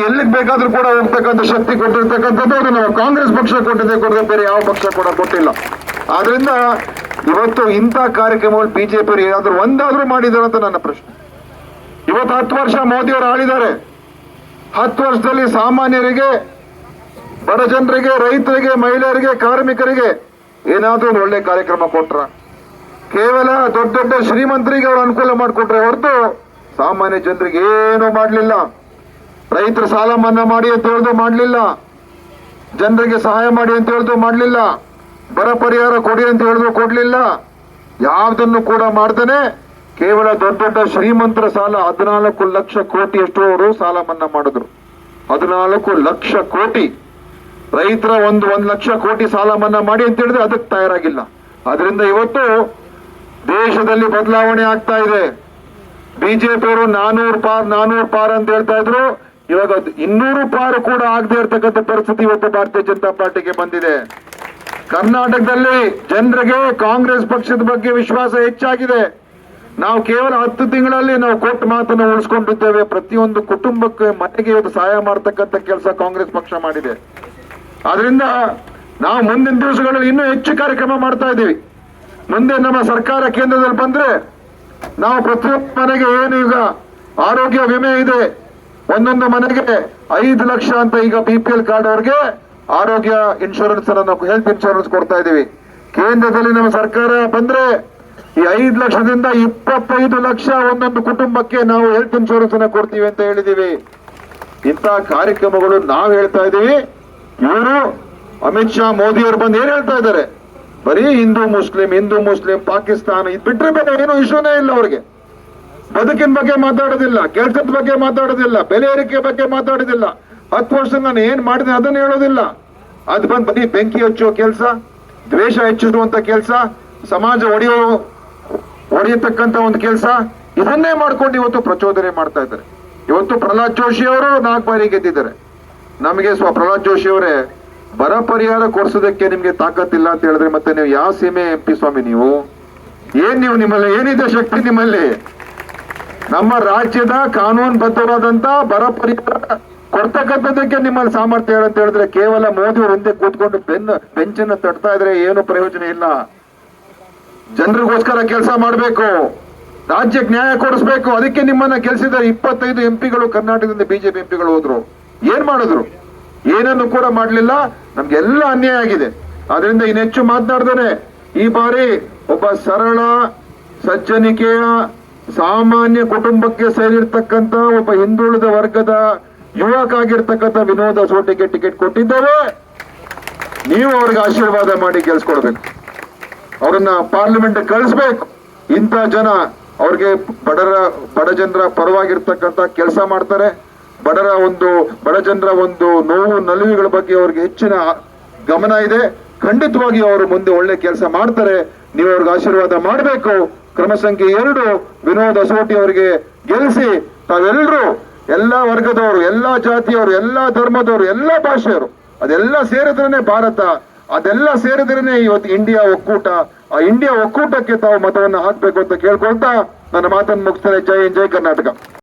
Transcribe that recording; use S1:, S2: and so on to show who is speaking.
S1: ಎಲ್ಲಿಗೆ ಬೇಕಾದ್ರೂ ಕೂಡ ಹೋಗ್ತಕ್ಕಂಥ ಶಕ್ತಿ ಕೊಟ್ಟಿರ್ತಕ್ಕಂಥದ್ದು ಅದು ನಮ್ಮ ಕಾಂಗ್ರೆಸ್ ಪಕ್ಷ ಕೊಟ್ಟರೆ ಬೇರೆ ಯಾವ ಪಕ್ಷ ಕೂಡ ಕೊಟ್ಟಿಲ್ಲ. ಆದ್ರಿಂದ ಇವತ್ತು ಇಂಥ ಕಾರ್ಯಕ್ರಮಗಳು ಬಿಜೆಪಿ ಏನಾದ್ರೂ ಒಂದಾದ್ರೂ ಮಾಡಿದಾರೆ ಅಂತ ನನ್ನ ಪ್ರಶ್ನೆ. ಇವತ್ತು 10 ವರ್ಷ ಮೋದಿಯವರು ಆಳಿದ್ದಾರೆ. 10 ವರ್ಷದಲ್ಲಿ ಸಾಮಾನ್ಯರಿಗೆ, ಬಡ ಜನರಿಗೆ, ರೈತರಿಗೆ, ಮಹಿಳೆಯರಿಗೆ, ಕಾರ್ಮಿಕರಿಗೆ ಏನಾದ್ರೂ ಒಂದು ಒಳ್ಳೆ ಕಾರ್ಯಕ್ರಮ ಕೊಟ್ರ? ಕೇವಲ ದೊಡ್ಡ ದೊಡ್ಡ ಶ್ರೀಮಂತರಿಗೆ ಅವರು ಅನುಕೂಲ ಮಾಡಿಕೊಟ್ರೆ ಹೊರತು ಸಾಮಾನ್ಯ ಜನರಿಗೆ ಏನು ಮಾಡಲಿಲ್ಲ. ರೈತರ ಸಾಲ ಮನ್ನಾ ಮಾಡಿ ಅಂತ ಹೇಳಿದ್ರು ಮಾಡಲಿಲ್ಲ, ಜನರಿಗೆ ಸಹಾಯ ಮಾಡಿ ಅಂತ ಹೇಳಿದ್ರು ಮಾಡಲಿಲ್ಲ, ಬರ ಪರಿಹಾರ ಕೊಡಿ ಅಂತ ಹೇಳಿದ್ರು ಕೊಡ್ಲಿಲ್ಲ. ಯಾವುದನ್ನು ಕೂಡ ಮಾಡ್ತಾನೆ ಕೇವಲ ದೊಡ್ಡ ದೊಡ್ಡ ಶ್ರೀಮಂತರ ಸಾಲ 14 ಲಕ್ಷ ಕೋಟಿಯಷ್ಟು ಅವರು ಸಾಲ ಮನ್ನಾ ಮಾಡಿದ್ರು. 14 ಲಕ್ಷ ಕೋಟಿ. ರೈತರ 1 ಲಕ್ಷ ಕೋಟಿ ಸಾಲ ಮನ್ನಾ ಮಾಡಿ ಅಂತ ಹೇಳಿದ್ರೆ ಅದಕ್ಕೆ ತಯಾರಾಗಿಲ್ಲ. ಅದರಿಂದ ಇವತ್ತು ದೇಶದಲ್ಲಿ ಬದಲಾವಣೆ ಆಗ್ತಾ ಇದೆ. ಬಿಜೆಪಿಯವರು 400 ಪಾರ್ ಅಂತ ಹೇಳ್ತಾ ಇದ್ರು. ಇವಾಗ 200 ಪಾರು ಕೂಡ ಆಗದೆ ಇರತಕ್ಕಂಥ ಪರಿಸ್ಥಿತಿ ಇವತ್ತು ಭಾರತೀಯ ಜನತಾ ಪಾರ್ಟಿಗೆ ಬಂದಿದೆ. ಕರ್ನಾಟಕದಲ್ಲಿ ಜನರಿಗೆ ಕಾಂಗ್ರೆಸ್ ಪಕ್ಷದ ಬಗ್ಗೆ ವಿಶ್ವಾಸ ಹೆಚ್ಚಾಗಿದೆ. ನಾವು ಕೇವಲ 10 ತಿಂಗಳಲ್ಲಿ ನಾವು ಕೊಟ್ಟ ಮಾತನ್ನು ಉಳಿಸ್ಕೊಂಡಿದ್ದೇವೆ. ಪ್ರತಿಯೊಂದು ಕುಟುಂಬಕ್ಕೆ ಮನೆಗೆ ಇವತ್ತು ಸಹಾಯ ಮಾಡತಕ್ಕಂಥ ಕೆಲಸ ಕಾಂಗ್ರೆಸ್ ಪಕ್ಷ ಮಾಡಿದೆ. ಆದ್ರಿಂದ ನಾವು ಮುಂದಿನ ದಿವಸಗಳಲ್ಲಿ ಇನ್ನೂ ಹೆಚ್ಚು ಕಾರ್ಯಕ್ರಮ ಮಾಡ್ತಾ ಇದ್ದೀವಿ. ಮುಂದೆ ನಮ್ಮ ಸರ್ಕಾರ ಕೇಂದ್ರದಲ್ಲಿ ಬಂದ್ರೆ ನಾವು ಪ್ರತಿಯೊಂದು ಮನೆಗೆ ಏನು ಈಗ ಆರೋಗ್ಯ ವಿಮೆ ಇದೆ, ಒಂದೊಂದು ಮನೆಗೆ 5 ಲಕ್ಷ ಅಂತ ಈಗ BPL ಕಾರ್ಡ್ ಅವ್ರಿಗೆ ಆರೋಗ್ಯ ಇನ್ಶೂರೆನ್ಸ್ ಅನ್ನು, ಹೆಲ್ತ್ ಇನ್ಶೂರೆನ್ಸ್ ಕೊಡ್ತಾ ಇದೀವಿ. ಕೇಂದ್ರದಲ್ಲಿ ನಮ್ಮ ಸರ್ಕಾರ ಬಂದ್ರೆ ಈ 5 ಲಕ್ಷದಿಂದ 25 ಲಕ್ಷ ಒಂದೊಂದು ಕುಟುಂಬಕ್ಕೆ ನಾವು ಹೆಲ್ತ್ ಇನ್ಶೂರೆನ್ಸ್ ಅನ್ನ ಕೊಡ್ತೀವಿ ಅಂತ ಹೇಳಿದೀವಿ. ಇಂಥ ಕಾರ್ಯಕ್ರಮಗಳು ನಾವು ಹೇಳ್ತಾ ಇದೀವಿ. ಇವರು ಅಮಿತ್ ಶಾ, ಮೋದಿ ಅವರು ಬಂದು ಏನ್ ಹೇಳ್ತಾ ಇದ್ದಾರೆ? ಬರೀ ಹಿಂದೂ ಮುಸ್ಲಿಂ ಪಾಕಿಸ್ತಾನ ಇದು ಬಿಟ್ರೆ ಬೇರೆ ಏನು ಇಶ್ಯೂನೇ ಇಲ್ಲ. ಅವ್ರಿಗೆ ಬದುಕಿನ ಬಗ್ಗೆ ಮಾತಾಡೋದಿಲ್ಲ, ಕೆಲಸದ ಬಗ್ಗೆ ಮಾತಾಡೋದಿಲ್ಲ, ಬೆಲೆ ಏರಿಕೆ ಬಗ್ಗೆ ಮಾತಾಡೋದಿಲ್ಲ. 10 ವರ್ಷ ನಾನು ಏನ್ ಮಾಡಿದೆ ಅದನ್ನು ಹೇಳೋದಿಲ್ಲ. ಅದು ಬಂದು ಬರೀ ಬೆಂಕಿ ಹಚ್ಚುವ ಕೆಲಸ, ದ್ವೇಷ ಹೆಚ್ಚಿಸುವಂತ ಕೆಲಸ, ಸಮಾಜ ಹೊಡೆಯತಕ್ಕಂತ ಒಂದು ಕೆಲಸ, ಇದನ್ನೇ ಮಾಡ್ಕೊಂಡು ಇವತ್ತು ಪ್ರಚೋದನೆ ಮಾಡ್ತಾ ಇದ್ದಾರೆ. ಇವತ್ತು ಪ್ರಹ್ಲಾದ್ ಜೋಶಿ ಅವರು 4 ಬಾರಿ ಗೆದ್ದಿದ್ದಾರೆ. ನಮಗೆ ಪ್ರಹ್ಲಾದ್ ಜೋಶಿ ಅವರೇ, ಬರ ಪರಿಹಾರ ಕೊಡಿಸೋದಕ್ಕೆ ನಿಮ್ಗೆ ತಾಕತ್ತಿಲ್ಲ ಅಂತ ಹೇಳಿದ್ರೆ ಮತ್ತೆ ನೀವು ಯಾವ ಸೀಮೆ MP ಸ್ವಾಮಿ? ನೀವು ನಿಮ್ಮಲ್ಲಿ ಏನಿದೆ ಶಕ್ತಿ ನಿಮ್ಮಲ್ಲಿ? ನಮ್ಮ ರಾಜ್ಯದ ಕಾನೂನುಬದ್ಧವಾದಂತ ಬರ ಪರಿಹಾರ ಕೊಡ್ತಕ್ಕಂಥದ್ದಕ್ಕೆ ನಿಮ್ಮಲ್ಲಿ ಸಾಮರ್ಥ್ಯ ಅಂತ ಹೇಳಿದ್ರೆ ಕೇವಲ ಮೋದಿ ಅವರು ಹಿಂದೆ ಕೂತ್ಕೊಂಡು ಬೆಂಚನ್ನು ತಟ್ತಾ ಇದ್ರೆ ಏನು ಪ್ರಯೋಜನ ಇಲ್ಲ. ಜನರಿಗೋಸ್ಕರ ಕೆಲಸ ಮಾಡಬೇಕು, ರಾಜ್ಯಕ್ಕೆ ನ್ಯಾಯ ಕೊಡಿಸ್ಬೇಕು. ಅದಕ್ಕೆ ನಿಮ್ಮನ್ನ ಗೆಲ್ಸಿದ್ದಾರೆ. 25 MP ಕರ್ನಾಟಕದಿಂದ ಬಿಜೆಪಿ MP ಹೋದ್ರು. ಏನ್ ಮಾಡಿದ್ರು? ಏನನ್ನು ಕೂಡ ಮಾಡಲಿಲ್ಲ. ನಮ್ಗೆಲ್ಲ ಅನ್ಯಾಯ ಆಗಿದೆ. ಆದ್ರಿಂದ ಇನ್ನೆಚ್ಚು ಮಾತನಾಡ್ತಾನೆ ಈ ಬಾರಿ ಒಬ್ಬ ಸರಳ ಸಜ್ಜನಿಕೆಯ ಸಾಮಾನ್ಯ ಕುಟುಂಬಕ್ಕೆ ಸೇರಿರ್ತಕ್ಕಂಥ ಒಬ್ಬ ಹಿಂದುಳಿದ ವರ್ಗದ ಯುವಕ ಆಗಿರ್ತಕ್ಕಂಥ ವಿನೋದ ಸೋಟಿಗೆ ಟಿಕೆಟ್ ಕೊಟ್ಟಿದ್ದೇವೆ. ನೀವು ಅವ್ರಿಗೆ ಆಶೀರ್ವಾದ ಮಾಡಿ ಗೆಲ್ಸ್ಕೊಡ್ಬೇಕು, ಅವ್ರನ್ನ ಪಾರ್ಲಿಮೆಂಟ್ ಕಳಿಸ್ಬೇಕು. ಇಂಥ ಜನ ಅವ್ರಿಗೆ ಬಡ ಜನರ ಪರವಾಗಿರ್ತಕ್ಕಂಥ ಕೆಲಸ ಮಾಡ್ತಾರೆ. ಬಡ ಜನರ ಒಂದು ನೋವು ನಲಿವುಗಳ ಬಗ್ಗೆ ಅವ್ರಿಗೆ ಹೆಚ್ಚಿನ ಗಮನ ಇದೆ. ಖಂಡಿತವಾಗಿ ಅವರು ಮುಂದೆ ಒಳ್ಳೆ ಕೆಲಸ ಮಾಡ್ತಾರೆ. ನೀವು ಅವ್ರಿಗೆ ಆಶೀರ್ವಾದ ಮಾಡಬೇಕು. ಕ್ರಮ ಸಂಖ್ಯೆ 2 ವಿನೋದ ಸೋಟಿ ಅವರಿಗೆ ಗೆಲ್ಲಿಸಿ ತಾವೆಲ್ಲರೂ, ಎಲ್ಲಾ ವರ್ಗದವರು, ಎಲ್ಲಾ ಜಾತಿಯವರು, ಎಲ್ಲಾ ಧರ್ಮದವರು, ಎಲ್ಲಾ ಭಾಷೆಯವರು, ಅದೆಲ್ಲ ಸೇರಿದ್ರೇನೆ ಭಾರತ, ಅದೆಲ್ಲ ಸೇರಿದ್ರೇನೆ ಇವತ್ತು ಇಂಡಿಯಾ ಒಕ್ಕೂಟ. ಆ ಇಂಡಿಯಾ ಒಕ್ಕೂಟಕ್ಕೆ ತಾವು ಮತವನ್ನು ಹಾಕಬೇಕು ಅಂತ ಕೇಳ್ಕೊಳ್ತಾ ನನ್ನ ಮಾತನ್ನು ಮುಗಿಸ್ತೇನೆ. ಜೈ ಹಿಂದ್, ಜೈ ಕರ್ನಾಟಕ.